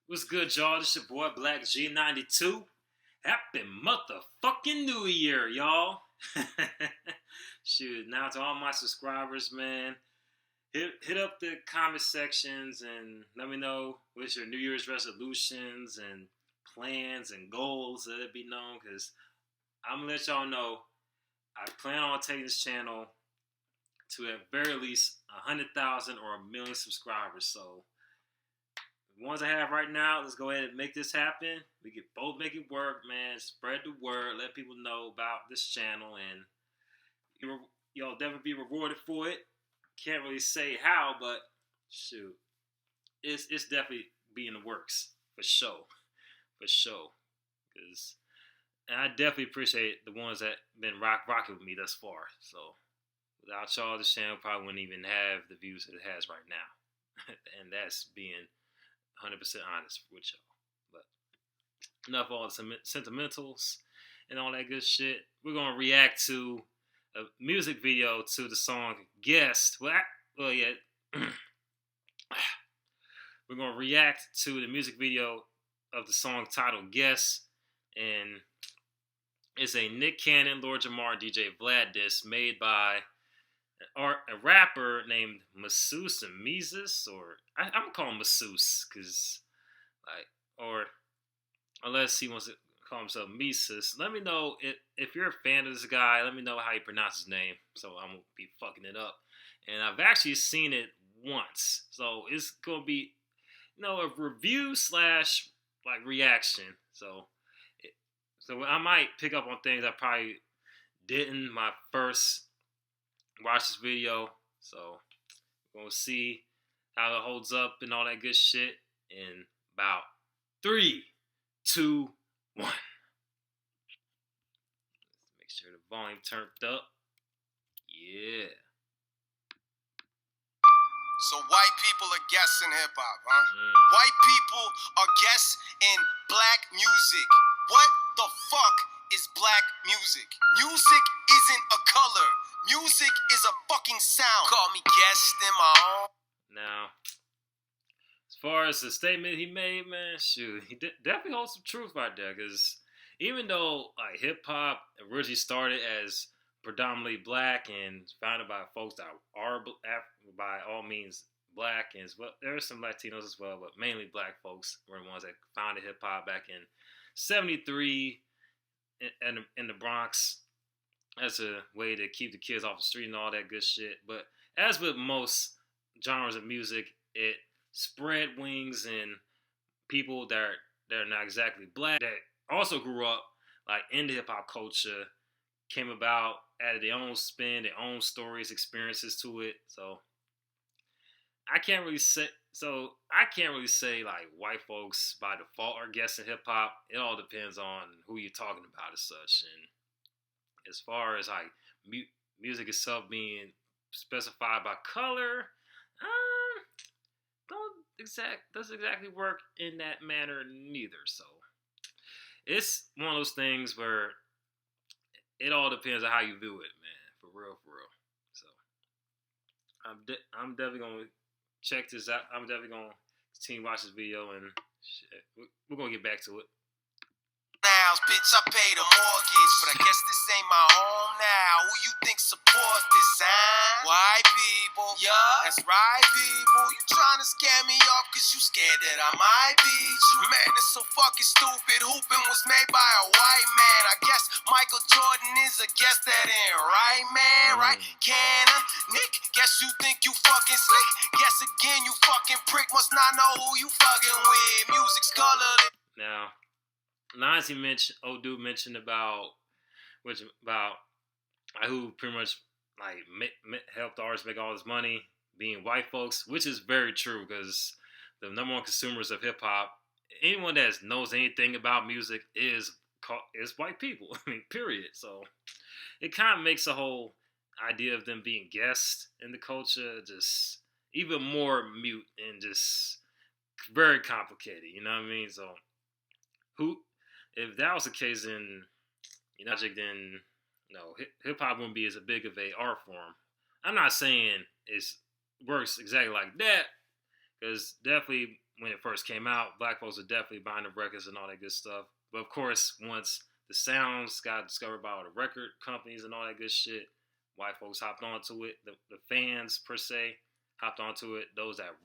What's good, y'all? This your boy Black G92. Happy motherfucking New Year, y'all. Shoot, now to all my subscribers, man, hit up the comment sections and let me know what's your New Year's resolutions and plans and goals. Let it be known, because I'm gonna let y'all know I plan on taking this channel to at very least 100,000 or a million subscribers. So the ones I have right now, let's go ahead and make this happen. We can both make it work, man. Spread the word, let people know about this channel, and you'll definitely be rewarded for it. Can't really say how, but shoot, it's definitely be in the works for sure, and I definitely appreciate the ones that been rocking with me thus far. So without y'all, this channel probably wouldn't even have the views that it has right now, and that's being 100% honest with y'all. But enough of all the sentimentals and all that good shit. We're gonna react to a music video to the song "Guest." We're gonna react to the music video of the song titled "Guest," and it's a Nick Cannon, Lord Jamar, DJ Vlad diss made by a rapper named Mesus, or I'm gonna call him Mesus, because or unless he wants to call himself Mesus. Let me know if you're a fan of this guy. Let me know how you pronounce his name, so I won't be fucking it up. And I've actually seen it once, so it's gonna be a review slash reaction. So I might pick up on things I probably didn't my first watch this video. So we're gonna see how it holds up and all that good shit in about 3, 2, 1. Let's make sure the volume turned up. Yeah. So white people are guests in hip hop, huh? White people are guests in black music. What the fuck is black music? Music isn't a color. Music is a fucking sound. Call me guest in my own. Now, as far as the statement he made, man, shoot, he definitely holds some truth right there. Because even though hip hop originally started as predominantly black and founded by folks that are by all means black, and well, there are some Latinos as well, but mainly black folks were the ones that founded hip hop back in '73 in the Bronx, as a way to keep the kids off the street and all that good shit. But as with most genres of music, it spread wings, and people that are not exactly black that also grew up in the hip hop culture came about, added their own spin, their own stories, experiences to it. So I can't really say white folks by default are guests in hip hop. It all depends on who you're talking about as such. And as far as music itself being specified by color, doesn't exactly work in that manner neither. So it's one of those things where it all depends on how you view it, man. For real. So I'm definitely gonna check this out. I'm definitely gonna continue to watch this video, and shit, we're gonna get back to it. Now, bitch, I paid a mortgage, but I guess this ain't my home now. Who you think support this, huh? White people, yeah, that's right, people. You trying to scare me off cause you scared that I might beat you. Man, it's so fucking stupid. Hooping was made by a white man. I guess Michael Jordan is a guest that ain't right, man, right? Canna, Nick, guess you think you fucking slick. Guess again, you fucking prick. Must not know who you fucking with. Music's colored. Now, lines he mentioned about who pretty much helped artists make all this money being white folks, which is very true, because the number one consumers of hip hop, anyone that knows anything about music, is white people. I mean, period. So it kind of makes the whole idea of them being guests in the culture just even more mute and just very complicated. You know what I mean? So if that was the case, then hip hop wouldn't be as big of a art form. I'm not saying it works exactly like that, because definitely when it first came out, black folks were definitely buying the records and all that good stuff. But of course, once the sounds got discovered by all the record companies and all that good shit, white folks hopped onto it. The fans per se hopped onto it. Those that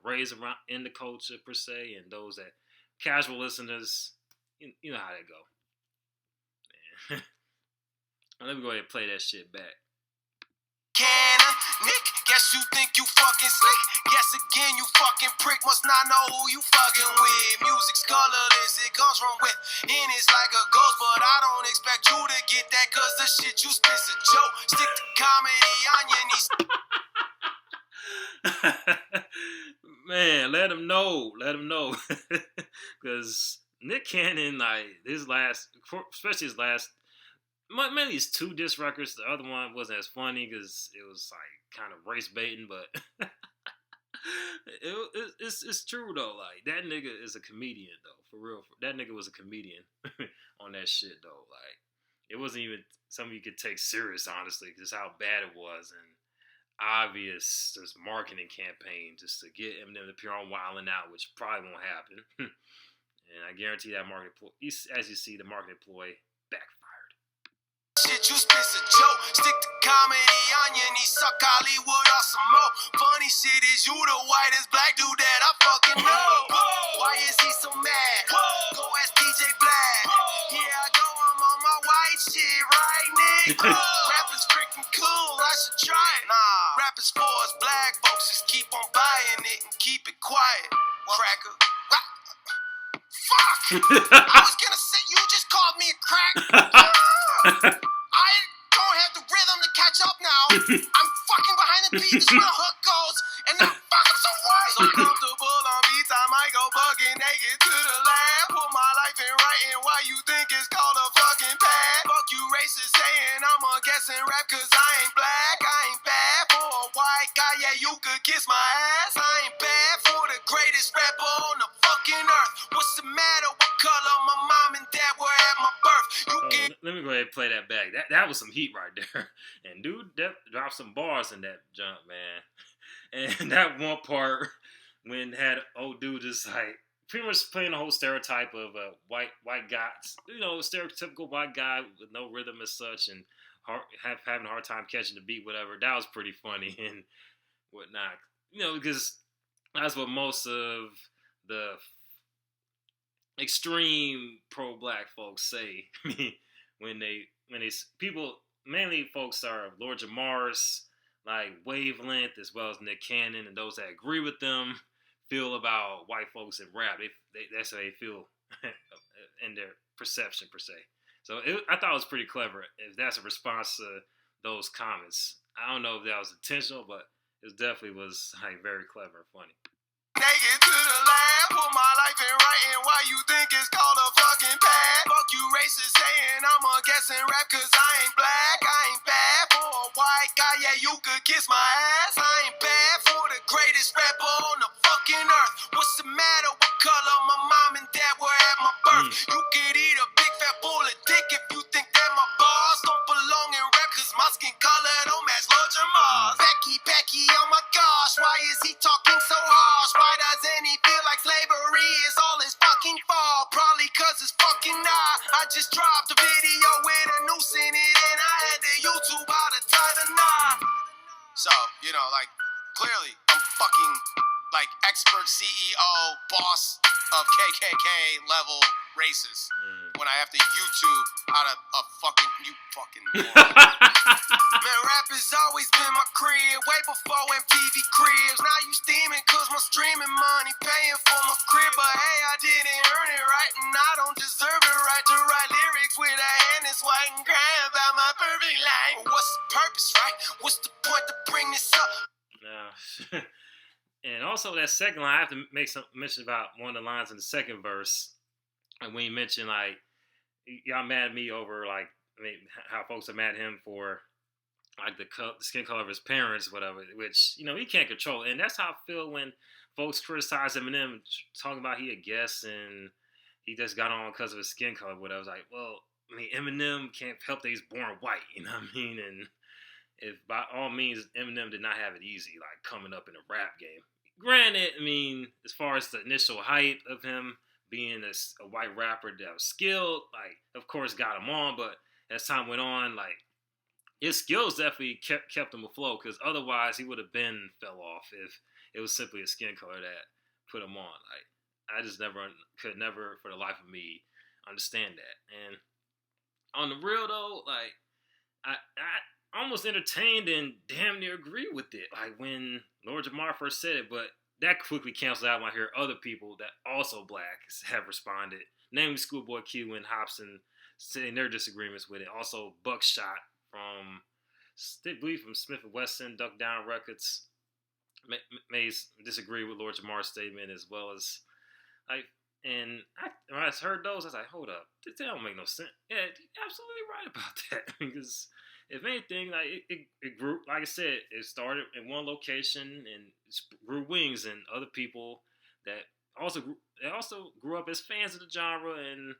raised around in the culture per se, and those that casual listeners, you know how they go. Man. Let me go ahead and play that shit back. Canna, Nick, guess you think you fucking slick. Guess again, you fucking prick. Must not know who you fucking with. Music's colorless, it comes from within. It's like a ghost, but I don't expect you to get that, cause the shit you spit's a joke. Stick to comedy on your knees. Man, let him know. Because Nick Cannon, like, especially his last, mainly his 2 diss records. The other one wasn't as funny because it was like kind of race baiting, but it's true though. Like, that nigga is a comedian though, for real. That nigga was a comedian on that shit though. Like, it wasn't even something you could take serious, honestly, just how bad it was, and obvious just marketing campaign just to get Eminem to appear on Wild 'N Out, which probably won't happen. And I guarantee that marketing ploy, as you see, the marketing ploy backfired. Shit you spit's a joke. Stick to comedy on your knees. Suck Hollywood or some more. Funny shit is you the whitest black dude that I fucking know. Why is he so mad? Go ask DJ Vlad. Here I go, I'm on my white shit, right, Nick? Rapping's freaking cool, I should try it. Nah, rapping's for us black folks. Just keep on buying it and keep it quiet. Cracker. Fuck! I was gonna say you just called me a crack. I don't have the rhythm to catch up now. I'm fucking behind the beat. This is where the hook goes. And now fuck, I'm so worried. So comfortable on beats, I might go bugging naked to the lab. Put my life in writing. Why you think it's called a fucking pad? Fuck you racist saying I'm a guessing rap, cause I ain't black. I ain't bad for a white guy. Yeah, you could kiss my ass. I ain't bad for the greatest rapper on the fucking earth. What's the matter? What color my mom and dad were at my birth? Let me go ahead and play that back. That was some heat right there. And dude dropped some bars in that jump, man. And that one part when had old dude just like pretty much playing the whole stereotype of a white guy, stereotypical white guy with no rhythm as such, and having a hard time catching the beat, whatever. That was pretty funny and whatnot. Because that's what most of the extreme pro-black folks say. I mean, when people, mainly folks are Lord Jamar's like wavelength, as well as Nick Cannon, and those that agree with them feel about white folks in rap. That's how they feel in their perception per se. So I thought it was pretty clever. If that's a response to those comments, I don't know if that was intentional, but it definitely was like very clever and funny. Naked to the lab, put my life in writing. Why you think it's called a fucking pad? Fuck you racist saying I'm a guessing rap, cause I ain't black. I ain't bad for a white guy. Yeah, you could kiss my ass. I ain't bad for the greatest rapper on the fucking earth. What's the matter? What color my mom and dad were at my birth? You could eat a big fat bowl of dick if you think that my bars don't belong in rap, cause my skin color don't match Lord Jamar's. Becky, oh my gosh, why is he talking so harsh? Why doesn't he feel like slavery is all his fucking fault? Probably cause it's fucking not. I just dropped a video with a noose in it, and I had the YouTube how to tie the knot. So, like, clearly, I'm fucking, like, expert CEO, boss of KKK level racist. When I have to YouTube out of a fucking, you fucking man, rap has always been my crib, way before MTV cribs. Now you steaming cause my streaming money paying for my crib. But hey, I didn't earn it right, and I don't deserve it right to write lyrics with a hand that's white and cry about my perfect life. What's the purpose, right? What's the point to bring this up? And also that second line, I have to make some mention about one of the lines in the second verse. And when you mentioned, like, y'all mad at me over, like, how folks are mad at him for, like, the skin color of his parents, whatever, which, he can't control. And that's how I feel when folks criticize Eminem, talking about he a guest and he just got on because of his skin color, whatever. I was like, well, Eminem can't help that he's born white, you know what I mean? And if by all means Eminem did not have it easy, like, coming up in the rap game. granted, I mean, as far as the initial hype of him being a white rapper that was skilled, like, of course, got him on. But as time went on, like, his skills definitely kept him afloat, because otherwise he would have been fell off if it was simply his skin color that put him on. Like, I just could never for the life of me understand that. And on the real though, like, I almost entertained and damn near agree with it. Like when Lord Jamar first said it, but that quickly canceled out when I hear other people that also black have responded, namely Schoolboy Q and Hobson, saying their disagreements with it. Also Buckshot from, I believe, from Smith and Wesson, Duck Down Records, may disagree with Lord Jamar's statement, as well as like. And when I heard those, I was like, hold up, that don't make no sense. Yeah, you're absolutely right about that. Because if anything, like it grew, like I said, it started in one location and grew wings, and other people that also grew up as fans of the genre and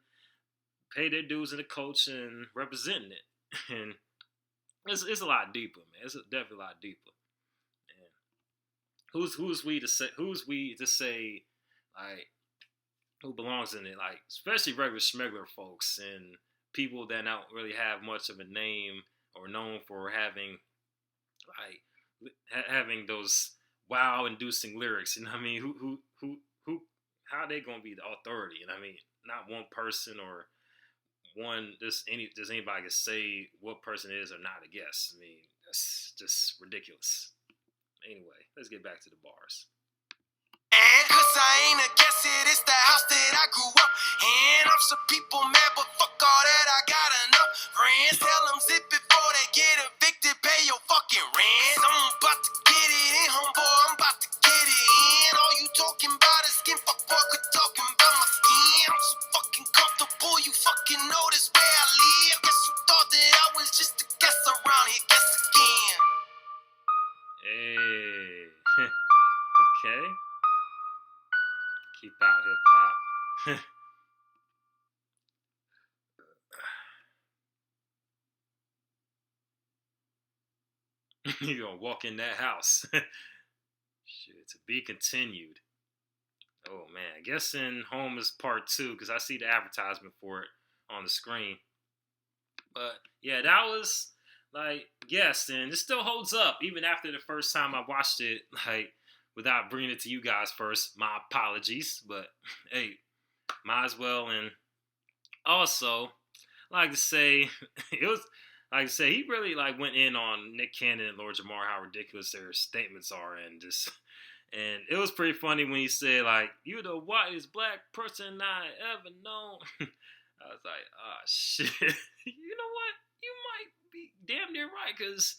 paid their dues in the culture and representing it. And it's a lot deeper, man. It's definitely a lot deeper. And who's we to say like who belongs in it? Like, especially regular schmegler folks and people that don't really have much of a name or known for having having those wow-inducing lyrics. You know what I mean? Who how they gonna be the authority? You know what I mean? Not one person or one. Does anybody can say what person is or not a guest? I mean, that's just ridiculous. Anyway, let's get back to the bars. Cause I ain't a guest, it is the house that I grew up in. I'm some people mad, but fuck all that, I got enough friends. Tell them zip before they get evicted, pay your fucking rent. I'm about to get it in, homeboy, I'm about to get it in. All you talking about is skin, fuck boy, quit talking about my skin. I'm so fucking comfortable, you fucking notice where I live. Guess you thought that I was just a guest around here, guess again. Hey, okay. Keep out hip hop. You gonna walk in that house. Shit, to be continued. Oh man, I guess in Home is part 2, because I see the advertisement for it on the screen. But yeah, that was like, yes, and it still holds up even after the first time I watched it. Like, without bringing it to you guys first, my apologies. But hey, might as well. And also, like to say, it was like I say, he really like went in on Nick Cannon and Lord Jamar, how ridiculous their statements are, and just. And it was pretty funny when he said, like, "You're the whitest black person I ever known." I was like, "Oh shit!" You know what? You might be damn near right, because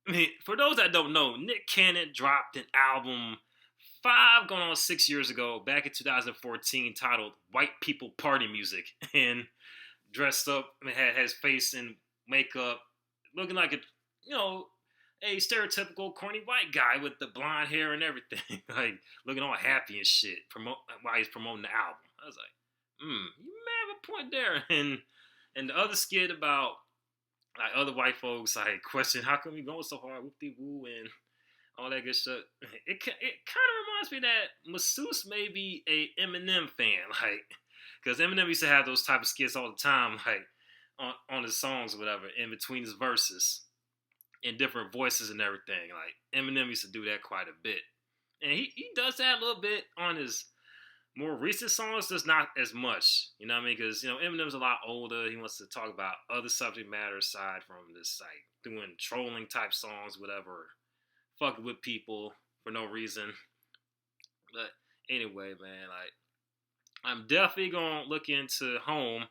I mean, for those that don't know, Nick Cannon dropped an album going on 6 years ago, back in 2014, titled "White People Party Music," and dressed up and had his face in makeup, looking like a stereotypical corny white guy with the blonde hair and everything, like looking all happy and shit. While he's promoting the album, I was like, you may have a point there. And the other skit about like other white folks like question how come we going so hard with the woo and all that good stuff. It kind of reminds me that Mesus may be a Eminem fan, like because Eminem used to have those type of skits all the time, like on his songs or whatever, in between his verses. In different voices and everything. Like, Eminem used to do that quite a bit. And he does that a little bit on his more recent songs, just not as much. You know what I mean? Because, Eminem's a lot older. He wants to talk about other subject matter aside from this, like, doing trolling type songs, whatever. Fucking with people for no reason. But anyway, man, like, I'm definitely going to look into Home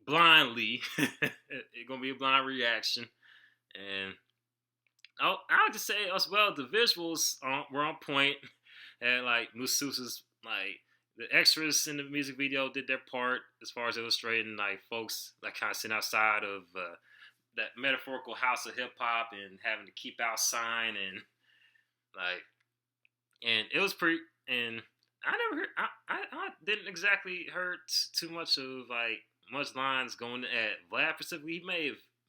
blindly. It's going to be a blind reaction. And I'll just say as well, the visuals were on point. And like Mesus's, like the extras in the music video did their part as far as illustrating like folks like kind of sitting outside of that metaphorical house of hip hop and having to keep out sign and like, and it was pretty. And I never heard, I didn't exactly heard too much of like much lines going at Vlad specifically.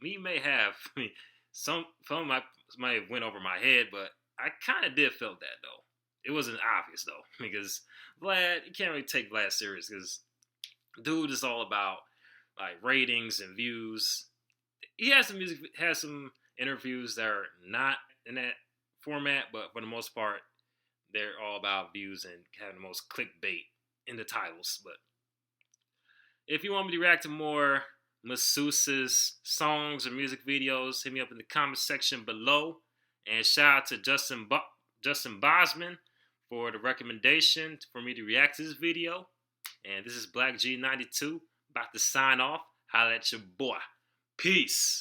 He may have. I mean, some might have went over my head, but I kind of did feel that though. it wasn't obvious though, because Vlad, you can't really take Vlad serious because dude is all about like ratings and views. He has some interviews that are not in that format, but for the most part, they're all about views and having the most clickbait in the titles. But if you want me to react to more Mesus' songs or music videos, hit me up in the comment section below. And shout out to Justin Bosman for the recommendation for me to react to this video. And this is Black G92, about to sign off. Holla at your boy. Peace.